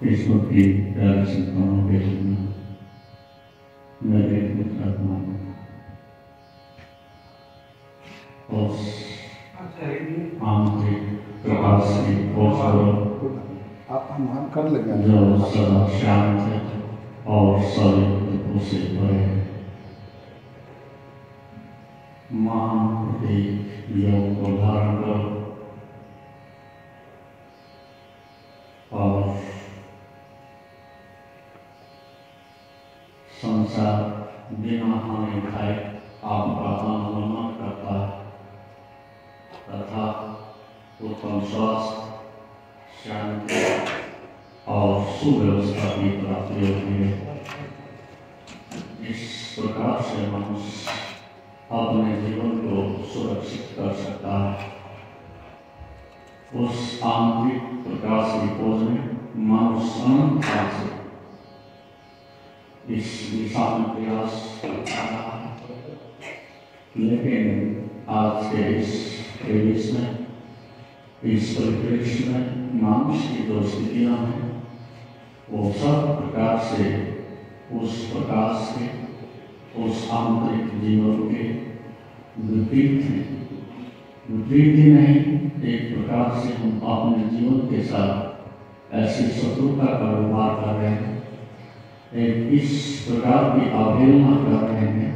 ईश्वर की प्यारी संतानों के लिए मेरे आत्मा उस आंतरिक प्रकाश की खोज आप मान कर लेंगे जो सदा शांत है और सभी दुखों से भरे है। महान प्रतीक योग को धारण करो और संसार बिना हानि खाए आपका अनुगमन करता है तथा उत्तम स्वास्थ्य, शांति और सुव्यवस्था की प्राप्ति होती है। इस प्रकार से मनुष्य अपने जीवन को सुरक्षित कर सकता है। उस आंतरिक प्रकाश की खोज में मनुष्य अनंत काल से इस दिशा में प्रयास करता रहा है, लेकिन आज के इस प्रदेश में, इस परिप्रेक्ष्य में मनुष्य की जो स्थितियां हैं वो सब प्रकार से उस प्रकाश के, उस आंतरिक जीवन के विपरीत हैं। विपरीत ही नहीं, एक प्रकार से हम अपने जीवन के साथ ऐसी शत्रुता का व्यवहार कर रहे हैं, एक इस प्रकार की अवहेलना कर रहे हैं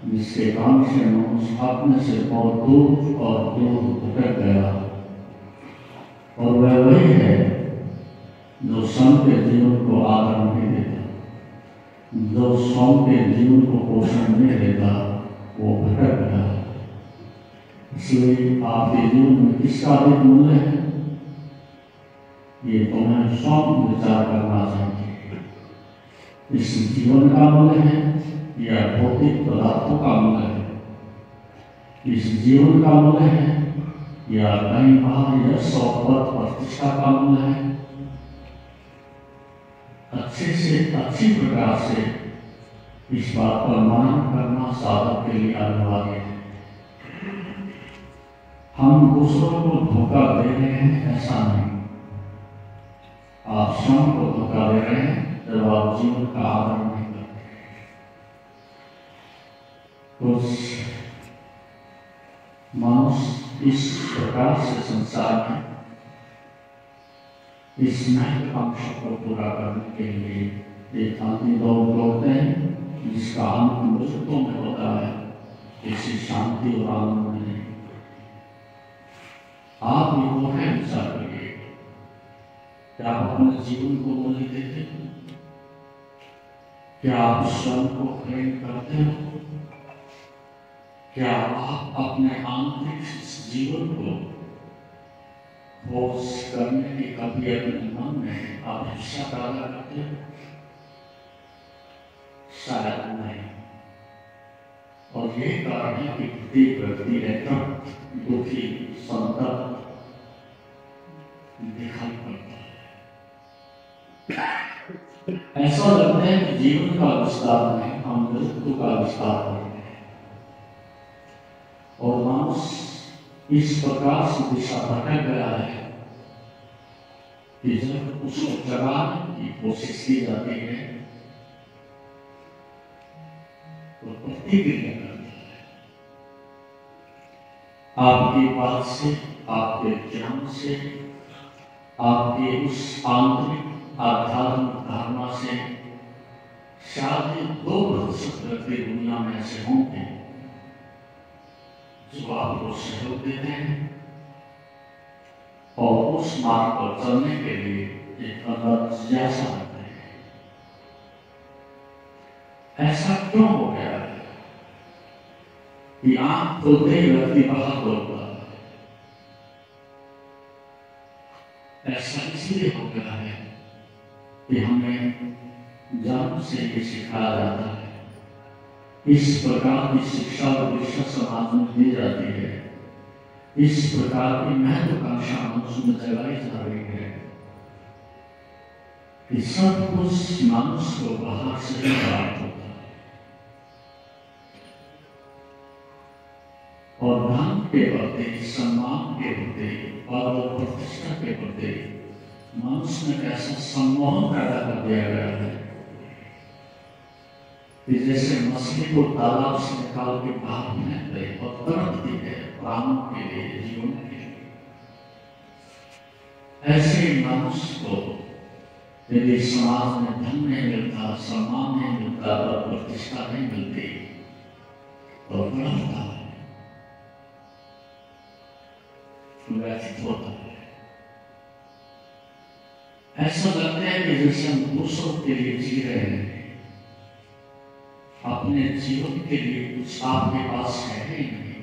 जिसके कारण से मनुष्य अपने से बहुत दूर और दूर भटक गया। और वह वही है जो स्वयं के जीवन को आदर नहीं देता, जो स्वयं के जीवन को पोषण नहीं देता, वो भटक गया। इसलिए आपके जीवन में किसका अधिक मूल्य है, ये तुम्हें स्वयं विचार करना चाहिए। इस जीवन का मूल्य है या भौतिक पदार्थों का मूल्य है? इस जीवन का मूल्य है या कहीं बाहर यश और पद प्रतिष्ठा का मूल्य है? अच्छे से अच्छी प्रकार से इस बात पर मनन करना साधक के लिए अनिवार्य है। हम दूसरों को धोखा दे रहे हैं ऐसा नहीं, आप स्वयं को धोखा दे रहे हैं जब आप जीवन का आदर नहीं करते। कुछ मनुष्य इस प्रकार से संसार में इस महत्वाकांक्षा को पूरा करने के लिए एक अंतिम दौड़ दौड़ते हैं जिसका अंत मृत्यु में होता है, किसी शांति और आनंद में नहीं। आप ये विचार करिए, क्या आप अपने जीवन को मूल्य देते हो? क्या आप स्वयं को प्रेम करते हो? क्या आप अपने आंतरिक जीवन को खोज करने की कभी अपने मन में अभिलाषा पैदा करते हो? शायद नहीं। और ये कारण है कि प्रत्येक व्यक्ति एकांत, दुखी, संतप्त दिखाई पड़ता है। ऐसा लगता है कि जीवन का विस्तार नहीं, हम मृत्यु का विस्तार करते हैं। और मनुष्य इस प्रकार से दिशा भटक गया है कि जब उसको जगाने की कोशिश की जाती है तो प्रतिक्रिया करता है। आपकी बात से, आपके ज्ञान से, आपके उस आंतरिक आध्यात्मिक धारणा से शायद 2% व्यक्ति दुनिया में ऐसे होंगे जो आपको सहयोग देते हैं और उस मार्ग पर चलने के लिए एक अंदर जिज्ञासा रखते हैं। ऐसा क्यों हो गया है कि आंख खुलते ही व्यक्ति बाहर दौड़ता है? ऐसा इसलिए हो गया है कि हमें जन्म से ये सिखाया जाता है, इस प्रकार की शिक्षा और दीक्षा समाज में दी जाती है, इस प्रकार की महत्वाकांक्षा मनुष्य में जगाई जा रही है कि सब कुछ मनुष्य को बाहर से ही प्राप्त होता है। और धन के प्रति, सम्मान के प्रति, पद और प्रतिष्ठा के प्रति मनुष्य में कैसा सम्मोहन पैदा कर दिया गया है कि जैसे मछली को तालाब से निकाल के बाहर फेंक दे और तुरंत दी है प्राणों के लिए, जीवन के लिए। ऐसे मनुष्य को यदि समाज में धन नहीं मिलता, सम्मान नहीं मिलता और प्रतिष्ठा नहीं मिलती तो बड़ा होता है, व्यथित होता है। ऐसा लगता है कि जैसे हम दूसरों के लिए जी रहे हैं, अपने जीवन के लिए कुछ आपके पास है ही नहीं।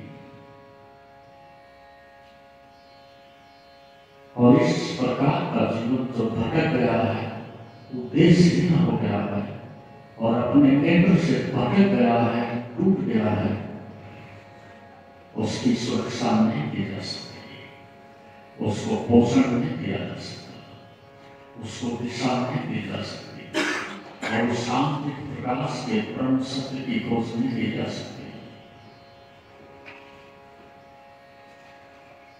और इस प्रकार का जीवन जो भटक गया है, उद्देश्यहीन हो गया है और अपने केंद्र से भटक गया है, टूट गया है, उसकी सुरक्षा नहीं की जा सकती, उसको पोषण नहीं दिया जा सकता, उसको दिशा नहीं दी जा सकती और शांति प्रकाश के परम सत्य की खोज नहीं की जा सकती।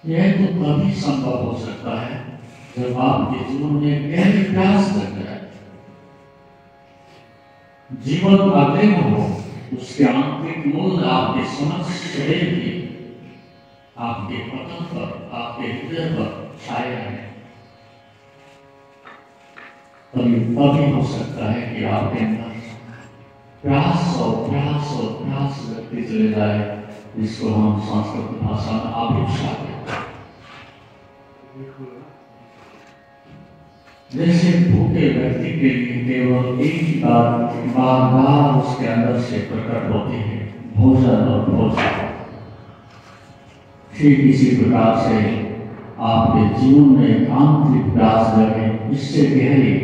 यह तो तभी संभव हो सकता है जब आपके जीवन में गहरी प्यास लग जाए, जीवन अग्रिम हो, उसके आंतरिक मूल्य आपके समक्ष रहेगी, आपके पतन पर, आपके हृदय पर छाए रहे। तभी हो सकता है कि आपके अंदर प्यास और प्यास और प्यास लगती चले जाए, जिसको हम संस्कृत भाषा में आभिक्षा कहते हैं। जैसे भूखे व्यक्ति के लिए केवल एक ही बार उसके अंदर से प्रकट होती है भोजन और भोजन, ठीक इसी प्रकार से आपके जीवन में आंतरिक प्यास लगे, इससे गहरी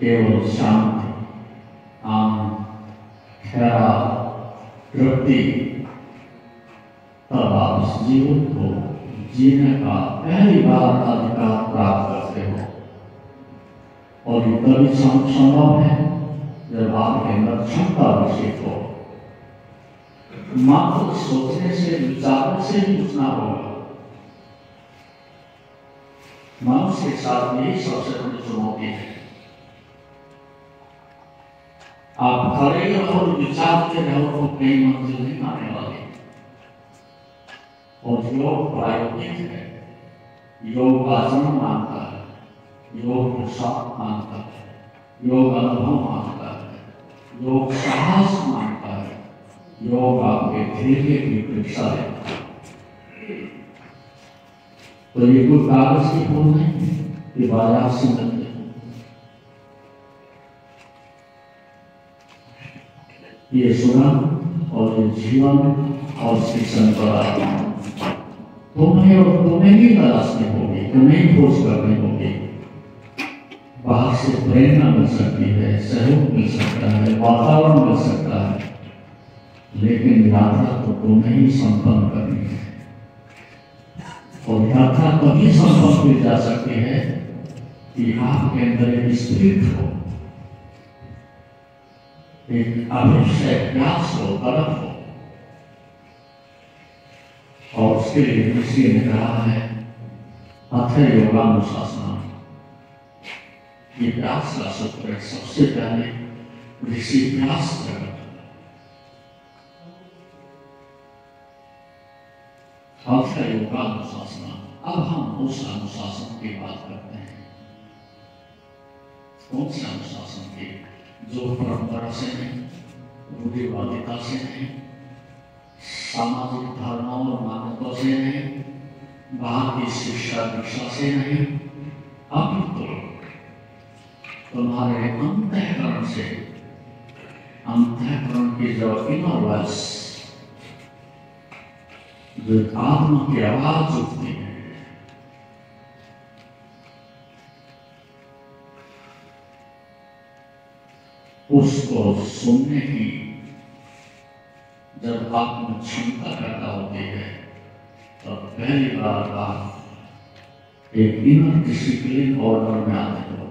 केवल शांति, आनंद, ठहराव, तृप्ति, तब आप इस जीवन को जीने का पहली बार अधिकार प्राप्त करते हो। और ये तभी संभव है जब आपके अंदर क्षमता विकसित हो। मात्र सोचने से, विचारने से ही कुछ ना होगा। मनुष्य के साथ यही सबसे बड़ी चुनौती है। आप खड़े रहो, विचारते रहो तो कई मंजिल नहीं आने वाले। और योग प्रायोगिक है, योग आचरण मानता है, योग प्रसाद मानता है, योग अनुभव मानता है, योग साहस मानता है, योग आपके धैर्य की परीक्षा लेता है। तो ये कोई कागज की भूल नहीं कि बाजार से मिलते ये सुगंध और ये जीवन और शिक्षण पर तुम्हें और तुम्हें ही तलाशनी होगी, तुम्हें ही खोज करनी होगी। बाहर से प्रेरणा मिल सकती है, सहयोग मिल सकता है, वातावरण मिल सकता है, लेकिन यात्रा तो तुम्हें ही संपन्न करनी है। और यात्रा तभी संपन्न की जा सकती है कि आपके अंदर एक स्पिरिट हो, एक अभिषय प्यास हो, तड़प हो। और उसके लिए ऋषि ने कहा है अथ योगानुशासन। ये प्यास का सूत्र है। सबसे पहले ऋषि प्यास प्रकट अथ योगानुशासन। अब हम उस अनुशासन की बात करते हैं। कौन से अनुशासन की? जो परंपरा से नहीं, रूढ़िवादिता से नहीं, सामाजिक धारणाओं और मान्यताओं से नहीं, बाहर की शिक्षा दीक्षा से नहीं, अपितु तुम्हारे अंतःकरण से, अंतःकरण की जो इनर वॉइस, जो आत्मा की आवाज उठती है, उसको सुनने की जब आप में क्षमता पैदा होती है तब पहली बार आप एक इनर डिसिप्लिन ऑर्डर में आते हो।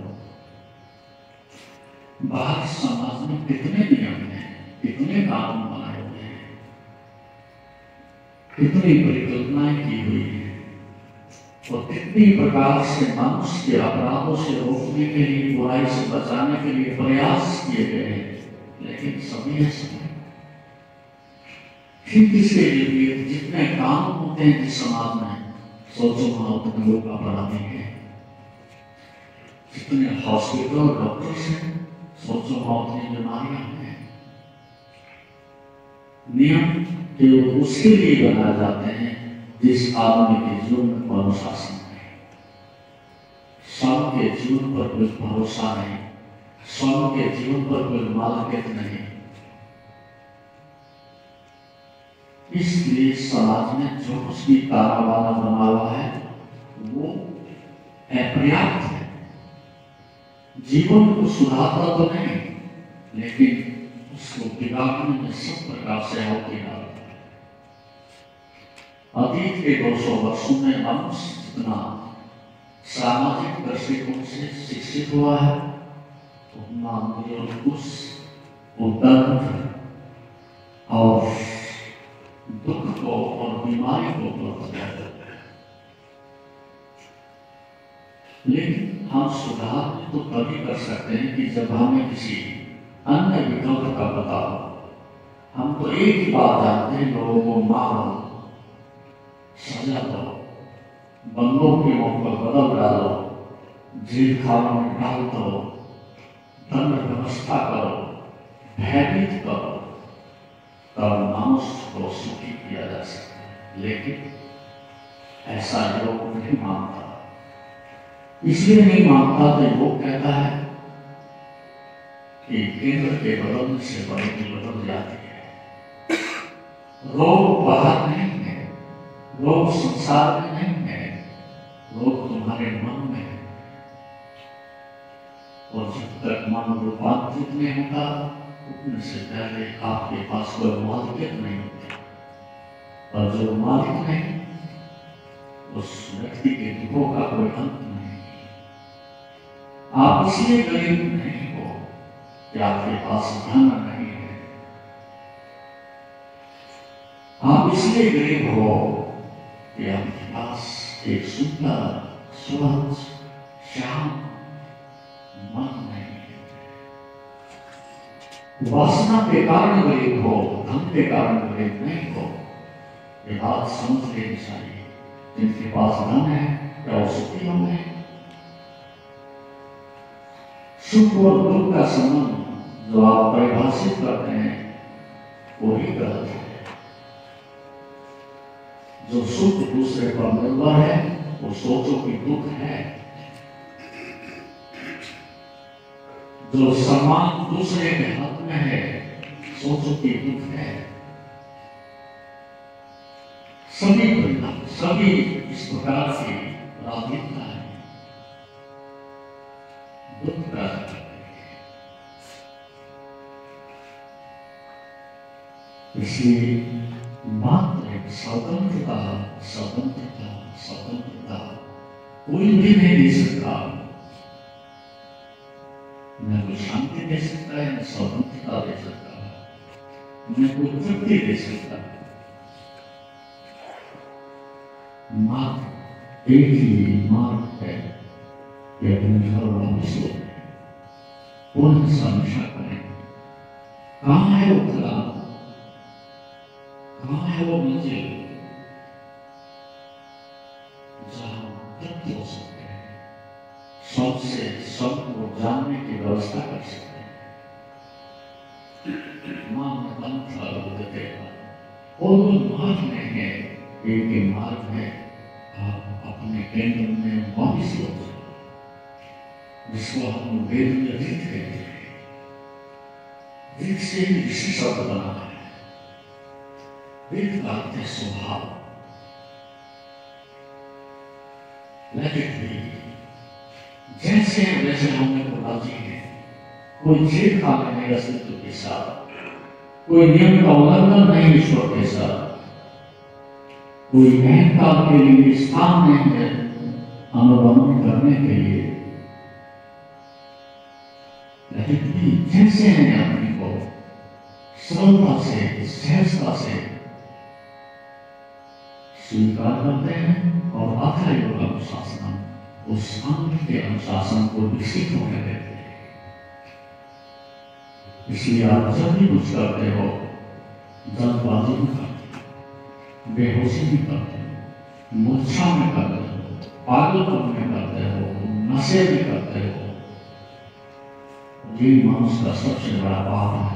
बाहर समाज में कितने नियम हैं, कितने कानून बनाए हुए हैं, कितनी परिकल्पनाएं की हुई है, और कितनी प्रकार से मनुष्य के अपराधों से रोकने के लिए, बुराई से बचाने के लिए प्रयास किए गए हैं, लेकिन सभी ऐसे हैं। फिर किसके लिए जितने कानून होते हैं जिस समाज में, सोचो वहां उतने लोग अपराधी हैं। जितने हॉस्पिटल डॉक्टर्स हैं, सोचो वहां उतनी बीमारियां हैं। नियम केवल उसके लिए बनाए जाते हैं जिस आदमी के जीवन में अनुशासन है। सबके जीवन पर कोई भरोसा नहीं, सबके जीवन पर कोई मालिकियत नहीं। इसलिए समाज में जो कुछ भी ताराबाना बना हुआ है वो अपर्याप्त है। जीवन को सुधारता तो नहीं, लेकिन उसको बिगाड़ने में सब प्रकार से आहुति डालता है। अतीत के 200 वर्षों में मनुष्य जितना सामाजिक दृष्टिकोण से शिक्षित हुआ है, उतना उस दर्द और दुख को और बीमारी को उपलब्ध है। लेकिन हम सुधार तो तभी कर सकते हैं कि जब हमें किसी अन्य विकल्प का पता हो। हम तो एक ही बात जानते हैं, लोगों को मारो, सजा दो, बंदों के मुंह पर बदल डालो, जेल खानों में डाल दो, दंड व्यवस्था करो, भयभीत करो, तब मनुष्य को सुखी किया जा सकता है। लेकिन ऐसा लोग नहीं मानता। इसलिए नहीं मानता तो लोग कहता है कि केंद्र के बदलने से बदलती बदल जाती है। रोग बाहर नहीं है, रोग संसार में नहीं है, रोग तुम्हारे मन में है। और जब तक मन रूपांतरित नहीं होता, उठने से पहले आपके पास कोई मालिकियत नहीं होती। और जो मालिक नहीं, उस व्यक्ति के दुखों का कोई अंत नहीं। आप इसलिए गरीब नहीं हो कि आपके पास धन नहीं है। आप इसलिए गरीब हो कि आपके पास एक सुंदर, स्वच्छ, शांत मन नहीं है। वासना के कारण गरीब हो, धन के कारण गरीब नहीं हो। ये बात समझ लेनी चाहिए। जिनके पास धन है क्या वो सुखी होंगे? सुख और दुख का संबंध जो आप परिभाषित करते हैं वही गलत है। जो सुख दूसरे पर निर्भर है वो सोचो कि दुख है। जो सम्मान दूसरे के हाथ में है सोचो कि दुख है। सभी इस प्रकार की प्राथमिकता है। दुख का इसलिए मात्र एक स्वतंत्रता स्वतंत्रता स्वतंत्रता कोई भी नहीं दे सकता। न कोई शांति दे सकता है, न स्वतंत्रता दे सकता है, न कोई तृप्ति दे सकता है। मात्र एक ही मार्ग है कि अपने घर वापस लौटें, पुनः समीक्षा करें। कहाँ है वो खुदा? कहाँ है वो मंजिल जहाँ तृप्त हो सकते हैं, सबसे सबको जानने की व्यवस्था कर सकते हैं। मां में बंद था देते और वो मार्ग नहीं है, एक ही मार्ग है। आप अपने केंद्र में वापस लौट जाओ, जिसको हम वेद में रीत कहते हैं। रीत से ऋषि शब्द बना है। रीत का अर्थ है स्वभाव। जैसे वैसे हमने को राजी है। कोई छेड़खानी नहीं अस्तित्व के साथ, कोई नियम का उल्लंघन नहीं ईश्वर के साथ, कोई अहंकार के लिए स्थान नहीं है अनुगमन करने के लिए। लेकिन जैसे हैं अपने को सरलता से सहजता से स्वीकार करते हैं और अथ योग अनुशासन उस अंग के अनुशासन को विकसित होने देते हैं। इसलिए आप जब भी कुछ करते हो जल्दबाजी में करते हो, बेहोशी में करते हो, मूर्छा में करते हो, पागलपन में करते हो, नशे में करते हो, ये मनुष्य का सबसे बड़ा पाप है।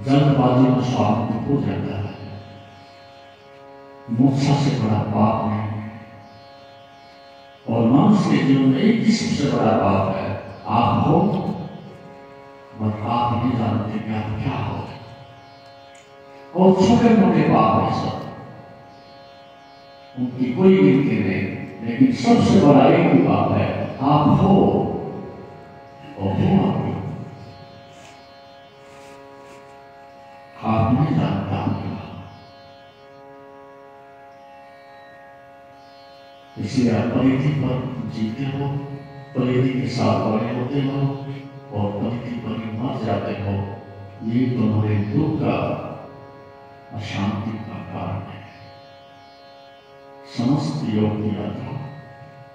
जल्दबाजी में स्वामित्व हो जाता है, मूर्छा से बड़ा पाप नहीं है। और मनुष्य के जीवन में एक किस्म से बड़ा पाप है, आप हो और आप नहीं जानते कि आप क्या हो। और छोटे मोटे पाप है सब, उनकी कोई गिनती नहीं, लेकिन सबसे बड़ा एक ही पाप है, आप हो और हो आप नहीं जानता। इसलिए आप परिधि पर जीते हो, परिधि के साथ बड़े होते हो और परिधि पर ही मर जाते हो। ये तुम्हारे दुख का, अशांति का कारण है। समस्त योग की यात्रा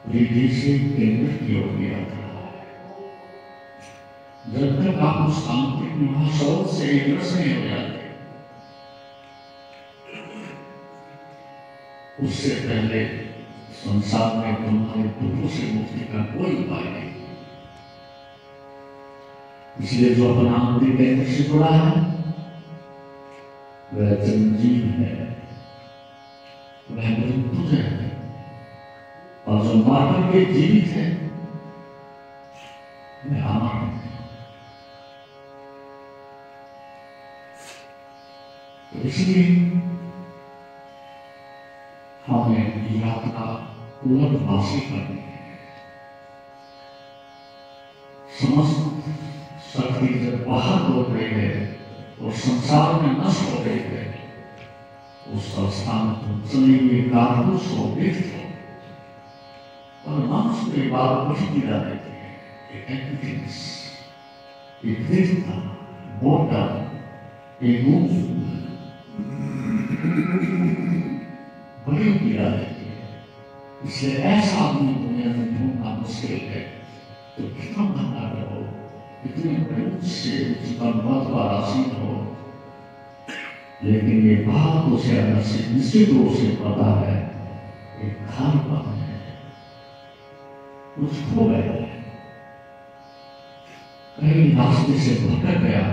परिधि से केंद्र की ओर की यात्रा है। जब तक आप उस आंतरिक महाशौच से एक रस नहीं हो जाते, उससे पहले संसार में तुम्हारे दुखों से मुक्ति का कोई उपाय नहीं। इसलिए जो अपना आंतरिक केंद्र से जुड़ा है वह चिरंजीव है, वह मृत्युंजय है, और जो मर के जीवित है वह अमर है। तो इसलिए हमें यात्रा पूर्णवासी करनी है। समस्त शक्ति जब बाहर हो गई है और संसार में नष्ट हो गई है, उस अवस्था में तुम चले हुए कारतूस हो, व्यक्त हो, और मनुष्य के बाद कुछ गिरा देते हैं। एक एम्प्टीनेस, एक रिक्तता, बोर्डम, एक बड़ी पीड़ा देती है। इसलिए ऐसा आदमी दुनिया में ढूंढना मुश्किल है। तो कितना धंधा करो, इतने प्रयुक्त से उच्चतम पद पर आसीन हो, लेकिन ये बात उसे अंदर से निश्चित रूप से पता है, एक खालीपन है, कुछ खो गया है, कहीं रास्ते से भटक गया।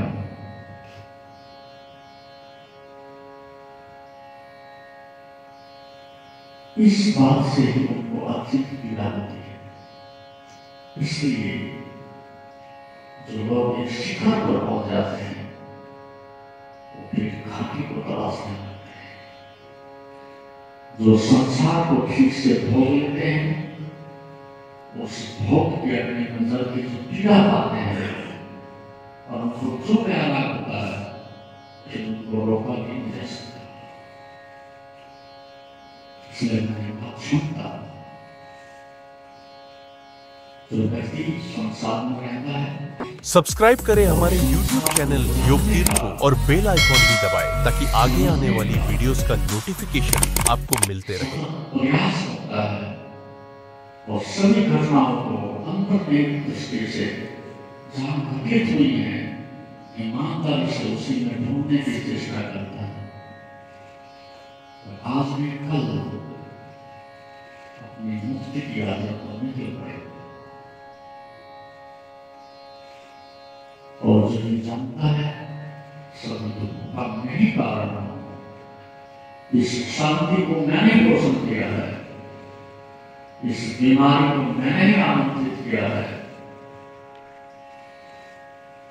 इस बात से ही उनको अधिक पीड़ा होती है। इसलिए जो लोग एक शिखर पर पहुंच जाते हैं वो फिर घाटी को तलाशने लगते हैं। जो संसार को ठीक से भोग लेते हैं, उस भोग के अपने अंदर की जो पीड़ा पाते हैं और उनको जो प्यारा होता है फिर उनको रोका भी नहीं जा सकता। इसलिए मैंने बात सुनता, जो व्यक्ति संसार में रहता है। सब्सक्राइब करें हमारे YouTube चैनल योग तीर्थ को और बेल आइकॉन भी दबाएं ताकि आगे आने वाली वीडियोस का नोटिफिकेशन आपको मिलते रहे। प्रयास करता है और सभी घटनाओं को अंतर्निहित दृष्टि से जहाँ घटित हुई है ईमानदारी से उसी में ढूंढने की चेष्टा करता है। आज भी कल अपनी मुक्ति की यात्रा पर निकल पड़े। और जो ये जानता है सभी दुखों का मैं ही कारण हूं, इस शांति को मैंने पोषण किया है, इस बीमारी को मैंने ही आमंत्रित किया है।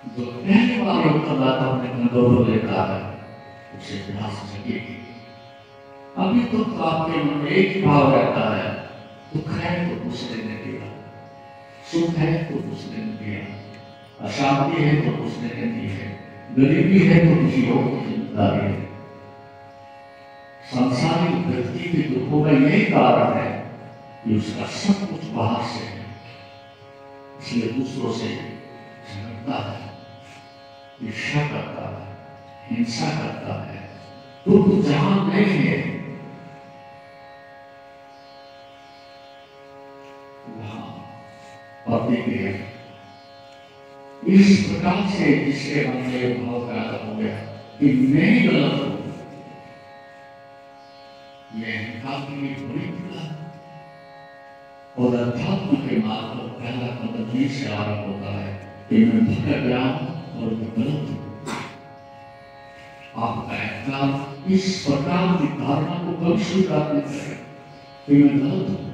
जो पहली बार उत्तरदाता अपने कंधों पर लेता है उसे प्यास जगेगी। अभी तो आपके मन में एक ही भाव रहता है, दुख है तो दूसरे ने दिया, सुख है तो दूसरे ने दिया, अशांति है तो दूसरे ने दी है, गरीबी है तो किसी और की जिम्मेदारी है। सांसारिक व्यक्ति के दुखों का यही कारण है कि उसका सब कुछ बाहर से है, इसलिए दूसरों से झगड़ता है, ईर्ष्या करता है, हिंसा करता है। दुख जहां नहीं है प्रतिक्रिया। इस प्रकार से जिसके मन में भाव पैदा हो गया कि मैं ही गलत हूं, यह अहंकार की बुरी क्रिया और अध्यात्म के मार्ग पर पहला कदम यही से आरंभ होता है कि मैं भटक गया और मैं गलत हूं। आपका अहंकार इस प्रकार की धारणा को कभी स्वीकार नहीं करेगा कि मैं गलत हूं।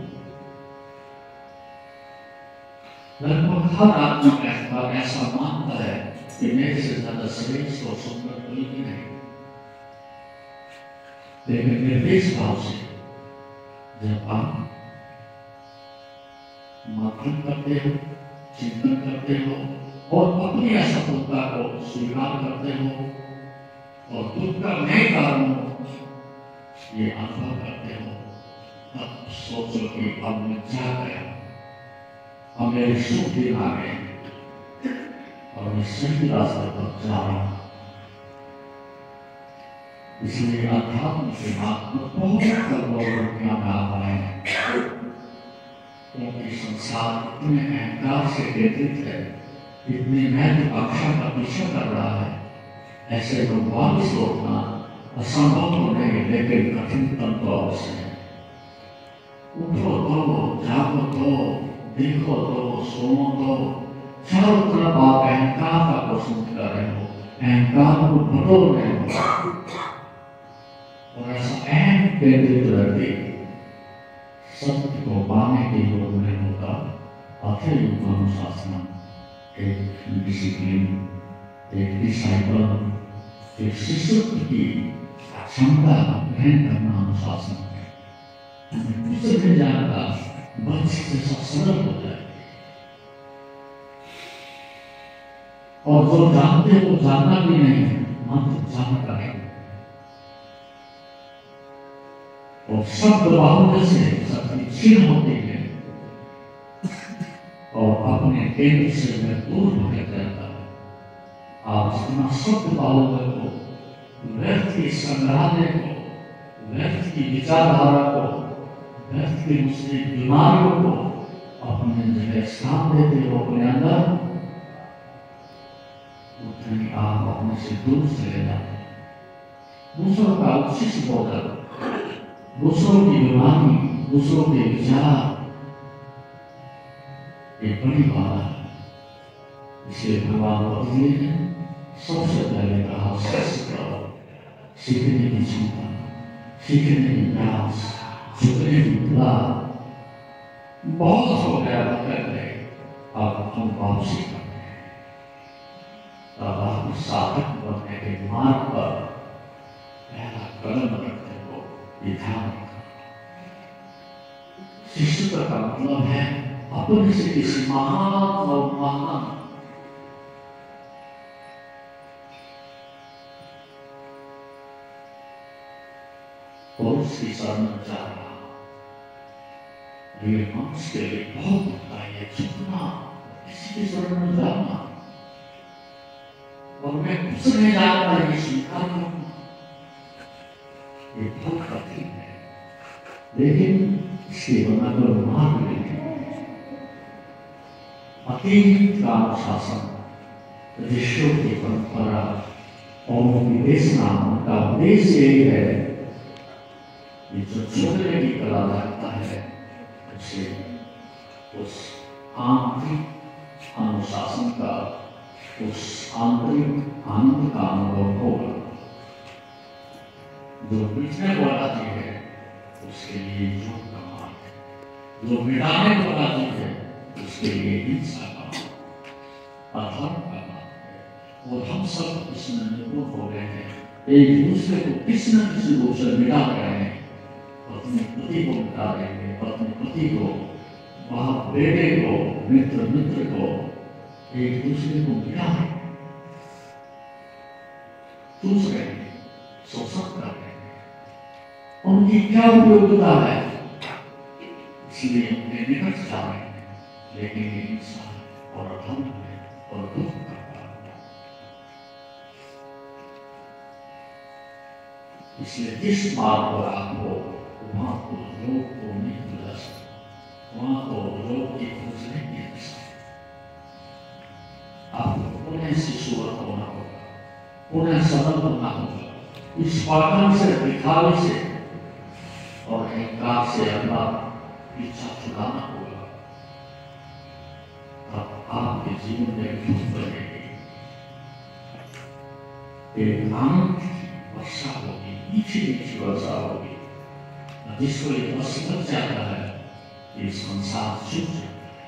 लगभग हर आदमी का अहंकार ऐसा मानता है कि मेरे से ज्यादा श्रेष्ठ और सुंदर कोई भी नहीं। लेकिन निर्देश भाव से जब आप मंथन करते हो, चिंतन करते हो और अपनी असफलता को स्वीकार करते हो और दुख का नए कारण ये अनुभव करते हो, तब सोचो कि अब मैं जा गया, अब मेरे शुभ दिन आ गए और मैं सही रास्ते पर जा रहा हूं। इसलिए अध्यात्म के मार्ग में बहुत कम लोग दुनिया में आ पाए हैं, क्योंकि संसार इतने अहंकार से केंद्रित है, इतनी महत्वाकांक्षा का पीछा कर रहा है। ऐसे लोग वापस लौटना असंभव तो नहीं, लेकिन कठिनतम तो अवश्य है। उठो तो, जागो तो, देखो तो, सुनो तो, चारों तरफ आप अहंकार का पोषण कर रहे हो, अहंकार को बटोर रहे हो और ऐसा अहम केंद्रित रहते सत्य को पाने के योग नहीं होता। अथय अनुशासन, एक डिसिप्लिन, एक डिसाइपल, एक शिष्यत्व की क्षमता ग्रहण करना अनुशासन है। हमें कुछ नहीं जानता, बस जैसा सरल हो जाए और जो जानते हो जानना भी नहीं है, मंत्र जानता है और शब्द बाहुल्य से शक्ति क्षीण होती है और अपने केंद्र से मैं दूर भटक जाता है। आप जितना शब्द बाहुल्य को, व्यर्थ की संग्रहालय को, व्यर्थ की विचारधारा को, व्यर्थ की मुस्लिम बीमारियों को अपने जगह स्थान देते हो अपने अंदर, उतनी आप अपने से दूर चले जाते हैं। दूसरों का उचित बोधक, दूसरों की बीमारी, दूसरों के विचार, एक बड़ी बात है। इसलिए भगवान बदले ने सबसे पहले कहा सीखने की क्षमता, सीखने की प्रयास, झुकने की कला। बहुत हो गया बदल गए, अब हम वापसी करते हैं। तब आप साधक बनने के मार्ग पर पहला कदम रखते हो, ये ध्यान रखना। शिष्यत्व का मतलब है अपने से किसी महान और महान पुरुष की शरण में जा रहा। ये मनुष्य के लिए बहुत होता है झुकना, किसी की शरण में जाना, और मैं कुछ नहीं जानता ये स्वीकार करना, ये बहुत कठिन है। लेकिन इसके बना कर मार्ग नहीं है। अतीत का अनुशासन, ऋषियों की परंपरा और उनकी देशना, उनका उद्देश्य यही है कि जो छोड़ने की कला जानता है उसे उस आंतरिक अनुशासन का, उस आंतरिक आनंद का अनुभव होगा। जो पीछे बढ़ाती है उसके लिए योग का मार्ग है, जो मिटाने बढ़ाती है उसके लिए हिंसा का मार्ग, अधर्म का मार्ग है। और हम सब इसमें निपुण हो गए हैं, एक दूसरे को किसी न किसी रूप से मिटा रहे हैं। पत्नी पति को मिटा देंगे, पत्नी पति को, बाप बेटे को, मित्र मित्र को, एक दूसरे को मिटा रहे हैं, चूस रहे हैं, शोषण कर रहे हैं। उनकी क्या उपयोगिता है? इसलिए उनके निकट जा रहे हैं, लेकिन ये हिंसा और अधर्म है और दुख का कारण है। इसलिए जिस मार्ग पर आप हो वहां को लोग को नहीं बुला सकते, वहां को लोग की खोज नहीं की जा सकती। शिशुवत होना होगा, पुनः सबल बनना होगा, इस पाटन से, दिखावे से और अहंकार से अपना पीछा छुड़ाना होगा। तब आपके जीवन में धूप बनेगी, एक आनंद की वर्षा होगी, मीठी मीठी वर्षा होगी, जिसको ये बस लग जाता है कि संसार छूट जाता है,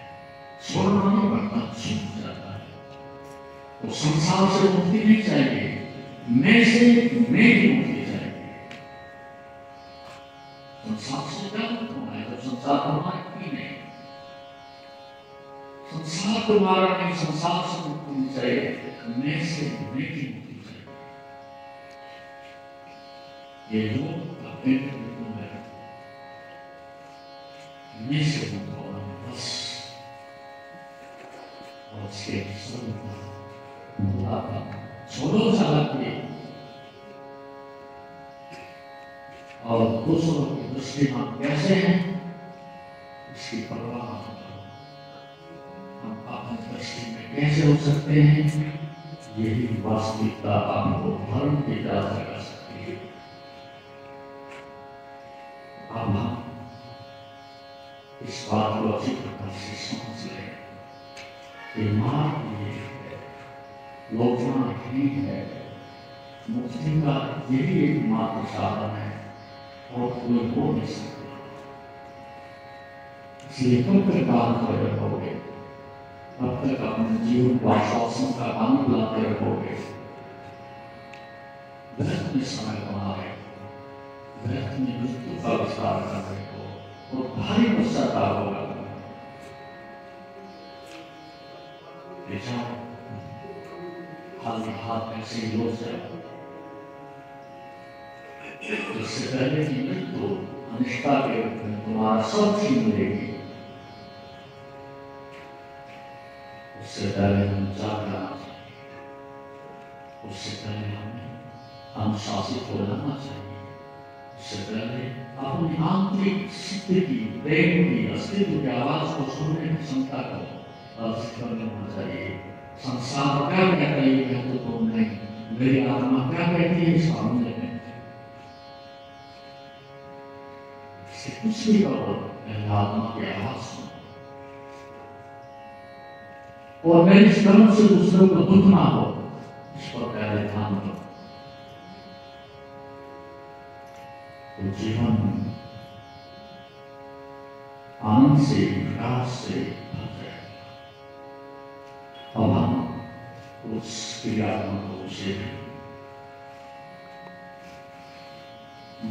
छोड़ना नहीं पड़ता, छूट जाता है। तो संसार से मुक्ति नहीं चाहिए, मैं से मैं ही मुक्ति चाहिए। संसार से क्या मुक्त होना है? तो संसार तुम्हारा ही नहीं, संसार तुम्हारा नहीं, संसार से मुक्ति नहीं चाहिए, मैं से मैं की मुक्ति चाहिए। ये लोग अपने मैं से मुक्त होना बस, और उसके छोड़ो चालाकी और दूसरों की दृष्टियां कैसे हैं इसकी परवाह न करो। हम अपनी दृष्टि में कैसे हो सकते हैं, यही वास्तविकता आपको धर्म की तरफ लगा सकती है। अब हम इस बात को अच्छी प्रकार से समझ लें कि मार्ग ये है, लोचना नहीं है, मुक्ति का यही एकमात्र साधन है और कोई हो नहीं सकता। इसलिए कब तक काम करते रहोगे, तब तक अपने जीवन को आश्वासन का आनंद लाते रहोगे, व्यर्थ में समय बना रहे हो, व्यर्थ में मृत्यु का विस्तार कर रहे हो और भारी पश्चाताप होगा। खाली हाथ ऐसे ही हो जाए, इससे पहले कि मृत्यु अनिष्टा के रूप में तुम्हारा सब छीन लेगी, उससे पहले हम जाग जाना चाहिए, उससे पहले हमें अनुशासित हो जाना चाहिए, उससे पहले अपनी आंतरिक सिद्धि की, प्रेम की, अस्तित्व की आवाज को सुनने की क्षमता को अर्जित करना चाहिए। संसार क्या कहता है ये महत्वपूर्ण नहीं, मेरी आत्मा क्या कहती है इस मामले में, इससे कुछ भी करो, मेरी आत्मा की आवाज सुनो और मेरे इस कर्म से दूसरों को दुख ना हो, इस पर पहले ध्यान दो। तो जीवन आनंद से, विकास से भर जाएगा। अब हम उस क्रियात्मक से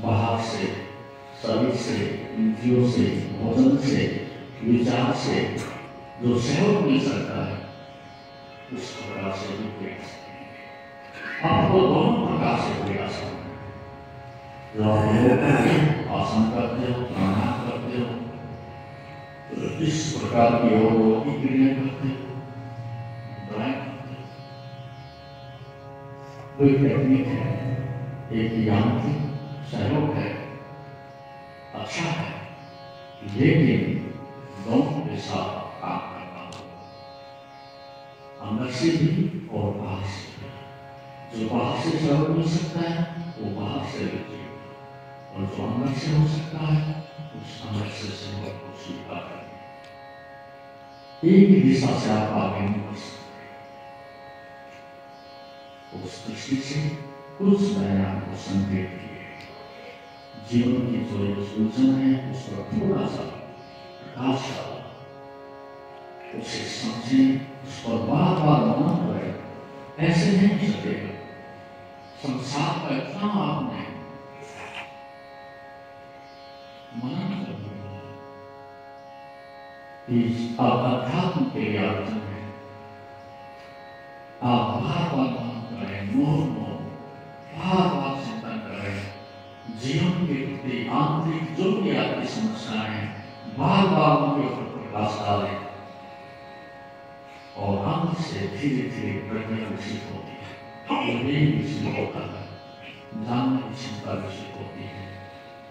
बाहर से, शरीर से, इंद्रियों से, भोजन से, विचार से जो सहयोग मिल सकता है, उस प्रकार से भी प्रयास करेंगे। आपको दोनों प्रकार से प्रयास करना है। आसन करते हो, प्राणायाम करते हो, इस प्रकार की योग की क्रिया करते हो, कोई टेक्निक है, एक यांत्रिक सहयोग है, अच्छा है, लेकिन दोनों के साथ काम करना होगा, अंदर से भी और बाहर से भी। जो बाहर से सहयोग मिल सकता है वो बाहर से लीजिए, और जो अंदर से हो सकता है उस अंदर से सहयोग को स्वीकार करें। एक ही दिशा से आप आगे नहीं बढ़ सकते। उस दृष्टि से कुछ मैंने आपको संकेत किए। जीवन की जो एक सूचना है उस पर थोड़ा सा प्रकाश डाला, उसे समझें, उस पर बार बार मनन करें। ऐसे नहीं चलेगा। संसार का इतना आपने मनन कर दिया कि आप अध्यात्म के लिए अर्जन है। आप बार बार मनन करें, बार बार चिंतन करें, जीवन के प्रति आंतरिक जो भी आपकी समस्याएं हैं बार बार उनके ऊपर प्रकाश डालें, और अंत से धीरे धीरे प्रज्ञा विकसित होती है, विवेक विकसित होता है, जानने की क्षमता विकसित होती है।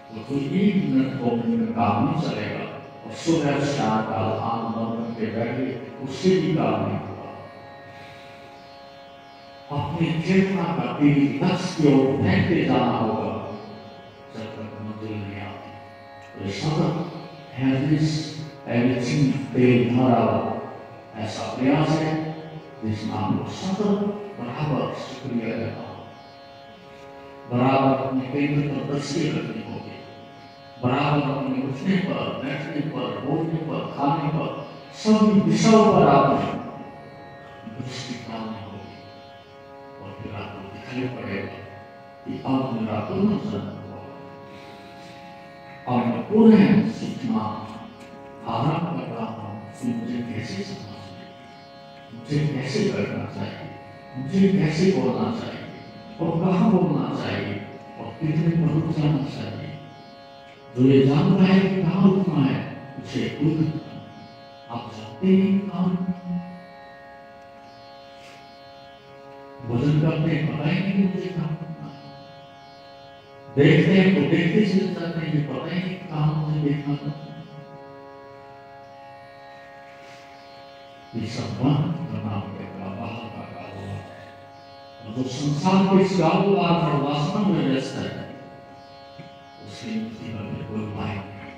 तो कोई 1 मिनट 2 मिनट काम नहीं चलेगा, और सुबह शाम काल आंख बंद करके बैठे, उससे भी काम नहीं होगा। अपनी चेतना का तीर लक्ष्य की ओर फेंकते जाना होगा जब तक मंजिल नहीं आती। तो सतत एवरीथिंग फेल भरा ऐसा प्रयास है जिसमें आपको सतत बराबर सक्रिय रहना, बराबर अपने केंद्र पर दृष्टि रखनी होगी, बराबर अपने उठने पर, बैठने पर, बोलने पर, खाने पर, सभी विषयों पर आपने दृष्टि डालनी होगी। और फिर आपको दिखाई पड़ेगा कि अब मेरा पुनर्जन्म हुआ और मैं पुनः सीखना आरंभ कर रहा हूँ कि मुझे कैसे समझना चाहिए, मुझे कैसे करना चाहिए, मुझे कैसे बोलना चाहिए और कहाँ बोलना चाहिए और कितने पर रुक जाना चाहिए। जो ये जानता है कि कहाँ रुकना है उसे खुद आप जानते हैं कहाँ भोजन करते हैं, पता ही नहीं मुझे कहाँ रुकना है, देखते हैं तो देखते चले जाते हैं, पता ही नहीं कहाँ मुझे देखना है। ये सब बंद करना पड़ेगा, बाहर का कारोबार है। और जो संसार के इस कारोबार और वासना में व्यस्त है उसकी मुक्ति का कोई उपाय नहीं।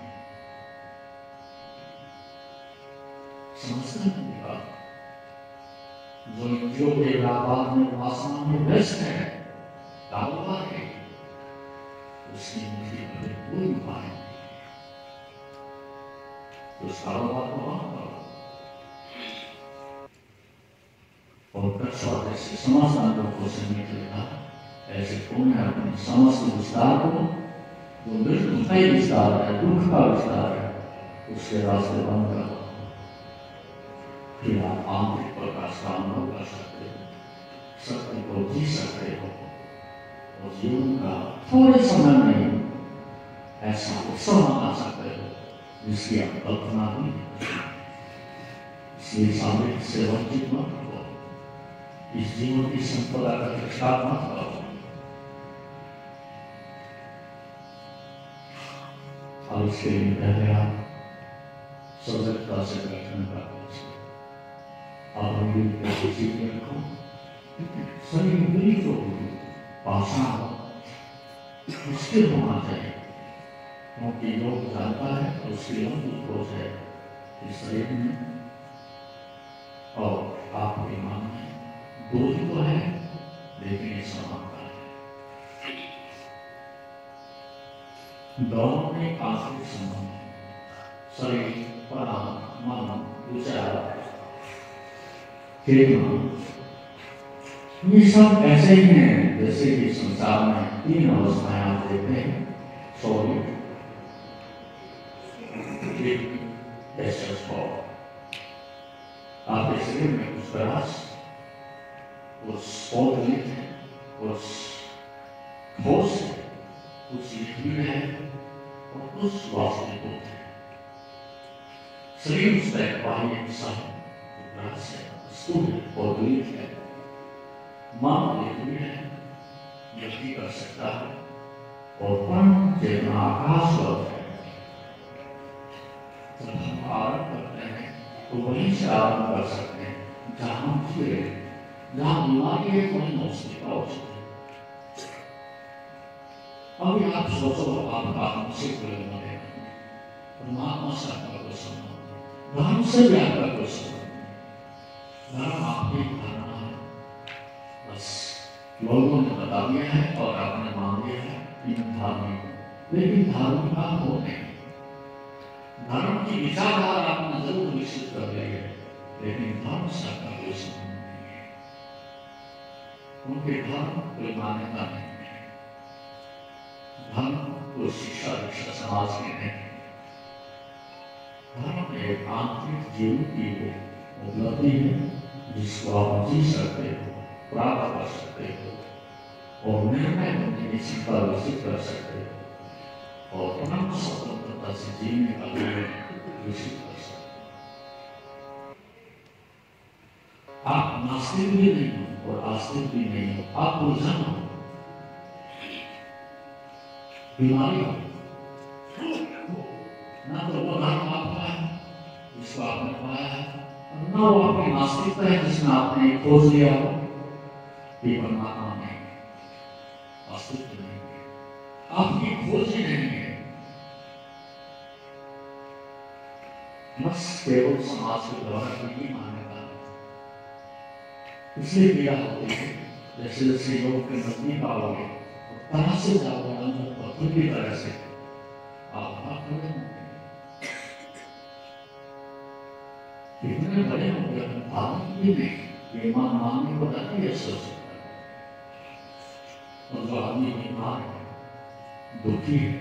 समझते हैं मेरी बात? जो इंद्रियों के व्यापार में वासना में व्यस्त है, कारोबार है, उसकी मुक्ति का कोई उपाय नहीं। तो उस कारोबार को बंद करो और कक्षा जैसे समस्त अंगों को समेट लेना, ऐसे पुण्य अपने समस्त विस्तार को, जो मृत्यु का विस्तार है, दुख का विस्तार है, उसके रास्ते बंद करो। फिर आप आंतरिक प्रकाश का अनुभव कर सकते हो, सत्य को जी सकते हो और जीवन का थोड़े समय में ऐसा उत्सव मना सकते हो जिसकी आप कल्पना भी नहीं कर सकते। इसलिए सामने से वंचित मत हो, इस जीवन की संपदा का प्रचार मत करो। और इसके लिए पहले आप सजगता से बैठने का आप जीवन को शरीर मिली तो पाषाण मुश्किल होना चाहिए, क्योंकि योग जानता है और उसकी लंबी खोज है इस शरीर में और आपके मन में दो ही तो है, लेकिन ये समानता है। दोनों में आंतरिक संबंध है, शरीर, प्राण, मन, विचार, चेतना, ये सब ऐसे ही हैं जैसे कि संसार में तीन अवस्थाएं आप देखते हैं, सॉलिड, आपके शरीर में कुछ प्रयास, कुछ स्पॉट है, कुछ ठोस है, कुछ लिक्विड है और कुछ वास्तविक है। शरीर उसका एक बाह्य हिस्सा है, प्रयास है, स्थूल है और द्वैत है। मन लिक्विड है, व्यक्ति कर सकता है और पूर्ण चेतना आकाशवत है। जब हम आरंभ करते हैं तो वहीं से आरंभ कर सकते हैं जहां हम छुए, जहां बीमारी है वहीं औषधि का औषध है। अभी आप सोचो आपका हमसे कोई बने, परमात्मा से आपका कोई संबंध, धर्म से भी आपका कोई संबंध नहीं। धर्म आपकी धारणा है, बस लोगों ने बता दिया है और आपने मान लिया है इन धार्मिक, लेकिन धार्मिक आप हो नहीं। धर्म की विचारधारा आपने जरूर विकसित कर ली है, लेकिन धर्म से आपका कोई संबंध नहीं है, उनके धर्म कोई मान्यता नहीं है, धर्म कोई शिक्षा दीक्षा समाज की नहीं। धर्म एक आंतरिक जीवन की उपलब्धि है जिसको आप जी सकते हो, प्राप्त कर सकते हो और निर्णय बनने की क्षमता विकसित कर सकते हो और पूर्ण स्वतंत्रता से जीने का विकसित कर सकते हो। आप नास्तिक भी नहीं हो और आस्तिक भी नहीं हो, आप उलझन हो, बीमारी हो, ना तो वो धर्म आपका है जिसको आपने पाया है, न वो आपकी नास्तिकता है जिसमें आपने खोज लिया हो। कि परमात्मा में अस्तित्व नहीं है, आपकी खोज ही नहीं है, बस केवल समाज के द्वारा ही मान्यता। इसलिए पीड़ा होती है, जैसे जैसे योग के नजदीक आओगे तरह से जाओगे अंदर पत्थर की तरह से आप खड़े होंगे, इतने बड़े होंगे आदमी में ये मानने को नहीं है सोच सकता। और जो आदमी बीमार है, दुखी है,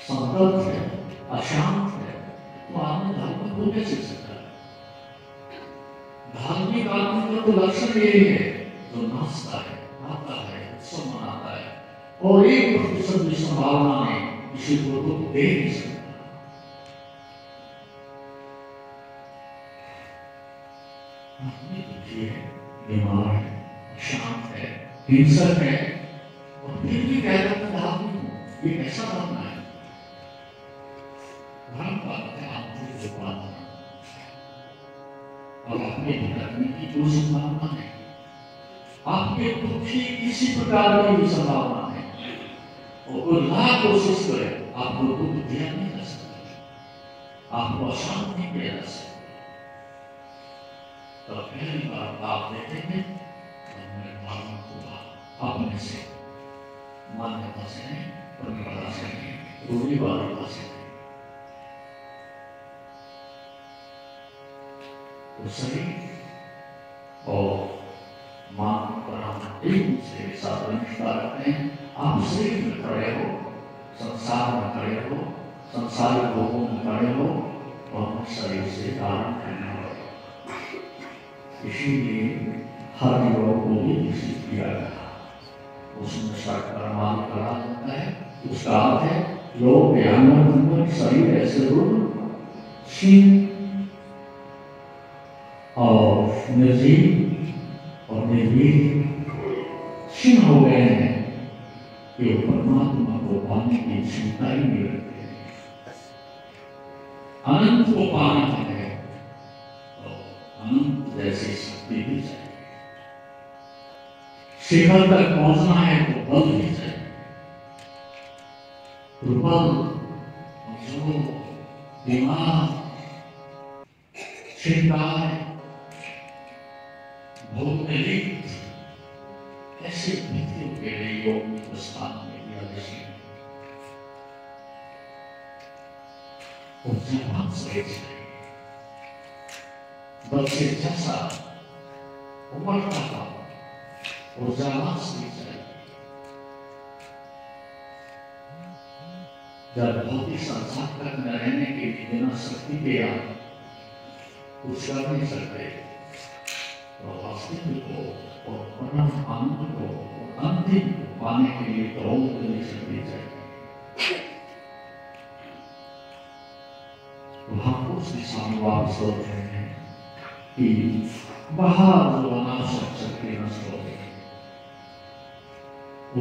संतप्त है, अशांत है, तो आदमी धर्म को कैसे सीख सकता है? धार्मिक आदमी का तो लक्षण यही है, जो नाचता है, गाता है, उत्सव मनाता है और 1% भी संभावना में किसी को दुख दे नहीं सकता। आदमी दुखी है, बीमार है, अशांत है, हिंसक है और फिर भी कहता है आदमी को ये कैसा करना है? धर्म का आत्मिक जुबान और अपने करने की कोई संभावना नहीं, आपके दुखी किसी प्रकार की भी संभावना है और कोई लाख कोशिश करे आपको दुख दिया नहीं जा सकता, आपको अशांत नहीं किया जा सकता। तो पहली बार आप देखेंगे अपने भावना को अपने से, मान्यता से नहीं, परंपरा से नहीं, रूढ़िवादिता से नहीं। तो शरीर और मान पर एक दूसरे के साथ रिश्ता रखते हैं। आप शरीर में खड़े हो, संसार में खड़े हो, संसारिक भोगों में खड़े हो, तो हमें शरीर से धारण करना होगा। इसीलिए हर योग को भी विकसित किया गया, उसमें परमाणु कहा जाता है। उसका अर्थ है योग ज्ञान शरीर ऐसे रूप क्षीण और निर्जीव और निर्वीर क्षीण हो गए हैं कि परमात्मा को पाने की क्षमता ही नहीं रखते हैं। अनंत को पाना है तो अनंत जैसी शक्ति भी चाहिए, शिखर तक पहुंचना है तो बल भी चाहिए। दुर्बल, कमजोर, बीमार, चिंताएं, भोग में लिप्त ऐसे व्यक्तियों के लिए योग में प्रस्थान में दिया गया। ऊर्जावान शरीर चाहिए, बच्चे जैसा उमड़ता था ऊर्जावान शरीर चाहिए। जब भौतिक संसार तक न रहने के लिए बिना शक्ति के आप कुछ कर नहीं सकते, तो अस्तित्व को और परम आनंद को और अंतिम पाने के लिए तो और शक्ति चाहिए। तो हम उस दिशा में वापस लौट रहे हैं कि बाहर जो अनावश्यक शक्ति नष्ट हो गई,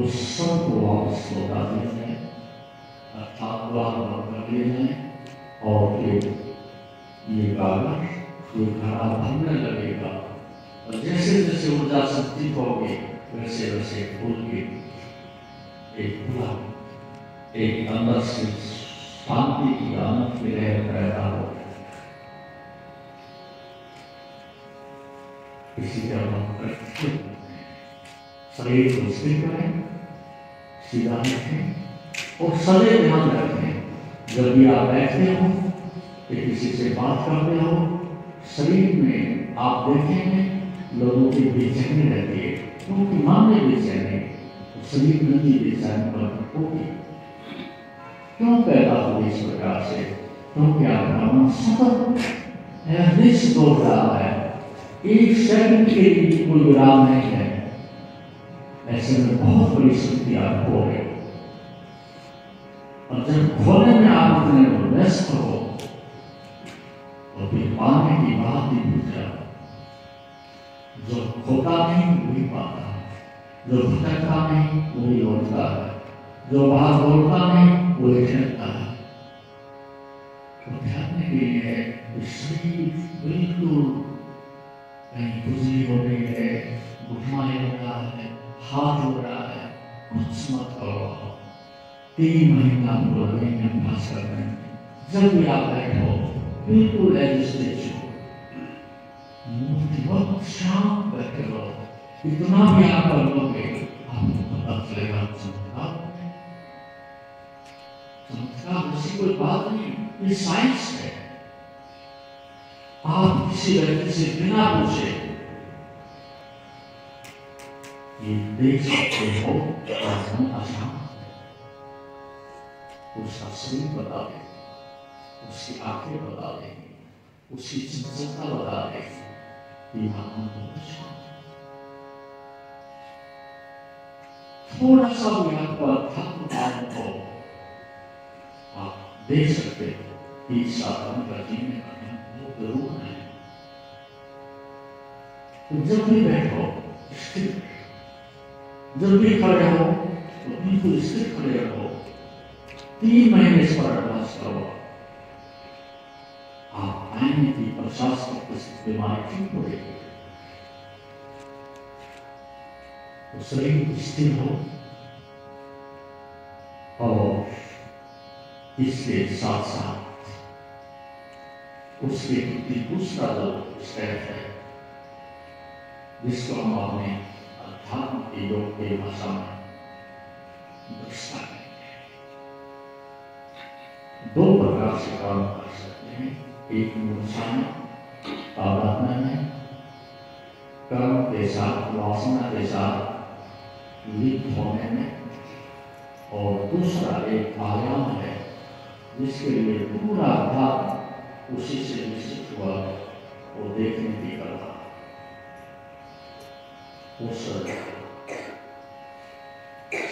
उस सब को वापस लौटा दिया जाए, अर्थात द्वार कर दिए जाए और ये कागज ये घड़ा भरने लगेगा और जैसे जैसे ऊर्जा संचित होगी वैसे वैसे फूल की एक पूरा एक अंदर से शांति की आनंद की लहर पैदा हो। इसी तरह हम करते हैं, शरीर को स्थिर करें, सीधा रखें और सदैव ध्यान रखें जब भी आप बैठते हो कि किसी से बात करते हो, शरीर में आप देखेंगे लोगों की बेचैनी रहती है, क्योंकि मन में बेचैनी तो शरीर में भी बेचैनी प्रकट होगी। क्यों पैदा हुई इस प्रकार से? क्योंकि आपका मन सतत रिश्त दौड़ रहा है, एक सेकंड के लिए कोई विराम नहीं है। ऐसे में बहुत बड़ी शक्ति आप खो रहे हो और जब खोने में आप इतने व्यस्त हो तो फिर पाने की बात ही भूल जाओ। जो खोता नहीं वही पाता है, जो भटकता नहीं वही लौटता है, जो बाहर बोलता नहीं वही ठहरता है। तो ध्यान के लिए शरीर बिल्कुल कहीं खुशी हो रही है, घुटना हो रहा है, हाथ हो रहा है, कुछ मत करो। 3 महीना आपको लगेंगे अभ्यास कर रहे हैं। जब भी आप बैठो बिल्कुल एजिस्टेशन, बहुत शांत बैठे रहो। इतना भी आप कर लोगे आपको पता चलेगा चमत्कार। चमत्कार ऐसी कोई बात नहीं, ये साइंस है। आप किसी व्यक्ति से बिना पूछे ये देख सकते हो आसान। उसका शरीर बता दे, उसकी आंखें बता देंगी, उसकी चिंता बता देगी। थोड़ा सा भी आपको अध्यात्म हो, आप देख सकते हो कि साधन का जीने का बहुत जरूर है। तो जब भी बैठो स्थिर, जब भी खड़े हो तो बिल्कुल स्थिर खड़े रहो। 3 महीने इस पर अभ्यास करो। आप पाएंगे कि 50% बीमारी ठीक हो गई। तो शरीर स्थिर हो और इसके साथ साथ उसके प्रति दूसरा जो स्टेप है, जिसको हम अपने अध्यात्म के योग के भाषा में दृष्टा है। 2 प्रकार से काम कर सकते हैं। एक मूर्छा में, तादात्म्य में, कर्म के साथ, वासना के साथ लिप्त होने में, और दूसरा एक आयाम है जिसके लिए पूरा अध्यात्म उसी से विकसित हुआ, वो देखने की कला।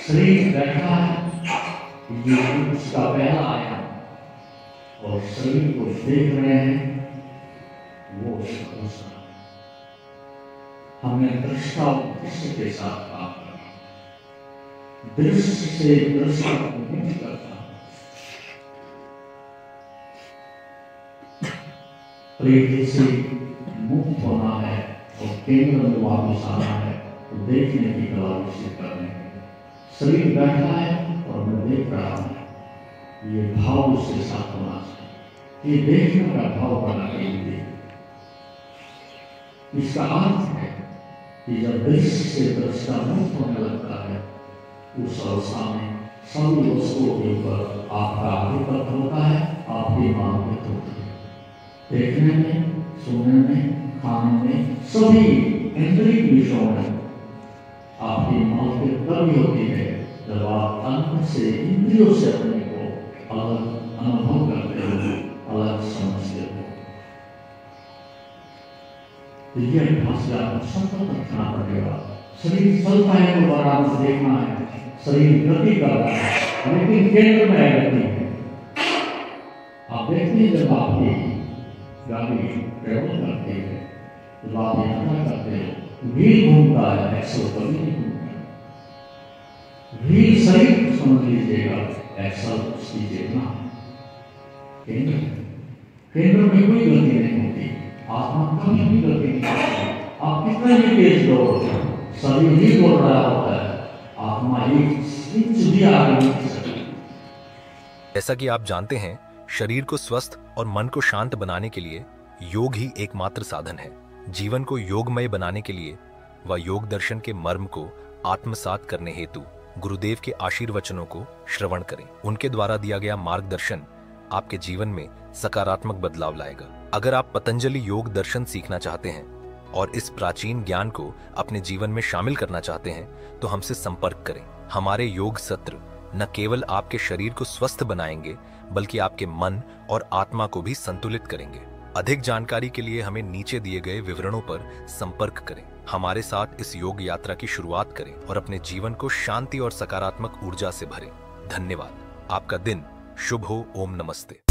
शरीर बैठा है, ये उसका पहला आयाम, और शरीर को देख रहे हैं, वो उसका दूसरा। हमें दृष्टा दृश्य के साथ काम करना, दृश्य से दृश्य को नहीं करना। प्रीति से मुक्त होना है और केंद्र में वापस आना है, तो देखने की कला विकसित करने के। शरीर बैठा है और मैं देख रहा हूं, ये भाव उसके साथ होना चाहिए। ये देखने का भाव बना के लिए इसका अर्थ है कि जब दृश्य से दृष्टा मुक्त होने लगता है, उस अवस्था में सभी वस्तुओं के ऊपर आपका आधिपत्य होता है, आपकी मानवित होती है। देखने में, सुनने में, खाने में, सभी इंद्रिय विषयों में आपकी मानवित तभी होती है जब आप अंत से, इंद्रियों से अपने को अलग अनुभव करते हो, अलग समझते हो। तो ये अभ्यास आपको सतत रखना पड़ेगा। शरीर चलता है तो बराबर देखना है, शरीर गति कर रहा है, लेकिन केंद्र में गति है। आप देखते हैं जब आपकी गाड़ी ट्रेवल करती है, जब आप यात्रा करते हो, व्हील घूमता है, एक्सल कभी नहीं घूमता। व्हील शरीर समझ लीजिएगा, एक्सल उसकी चेतना है। केंद्र में कोई गति नहीं होती, आत्मा कभी भी गति नहीं करती। आप कितना भी तेज दौड़ो, शरीर ही दौड़ रहा होता है, आत्मा एक इंच भी आगे नहीं सकती। जैसा कि आप जानते हैं, शरीर को स्वस्थ और मन को शांत बनाने के लिए योग ही एकमात्र साधन है। जीवन को योगमय बनाने के लिए व योग दर्शन के मर्म को आत्मसात करने हेतु गुरुदेव के आशीर्वचनों को श्रवण करें। उनके द्वारा दिया गया मार्गदर्शन आपके जीवन में सकारात्मक बदलाव लाएगा। अगर आप पतंजलि योग दर्शन सीखना चाहते हैं और इस प्राचीन ज्ञान को अपने जीवन में शामिल करना चाहते हैं, तो हमसे संपर्क करें। हमारे योग सत्र न केवल आपके शरीर को स्वस्थ बनाएंगे, बल्कि आपके मन और आत्मा को भी संतुलित करेंगे। अधिक जानकारी के लिए हमें नीचे दिए गए विवरणों पर संपर्क करें। हमारे साथ इस योग यात्रा की शुरुआत करें और अपने जीवन को शांति और सकारात्मक ऊर्जा से भरें। धन्यवाद। आपका दिन शुभ हो। ओम नमस्ते।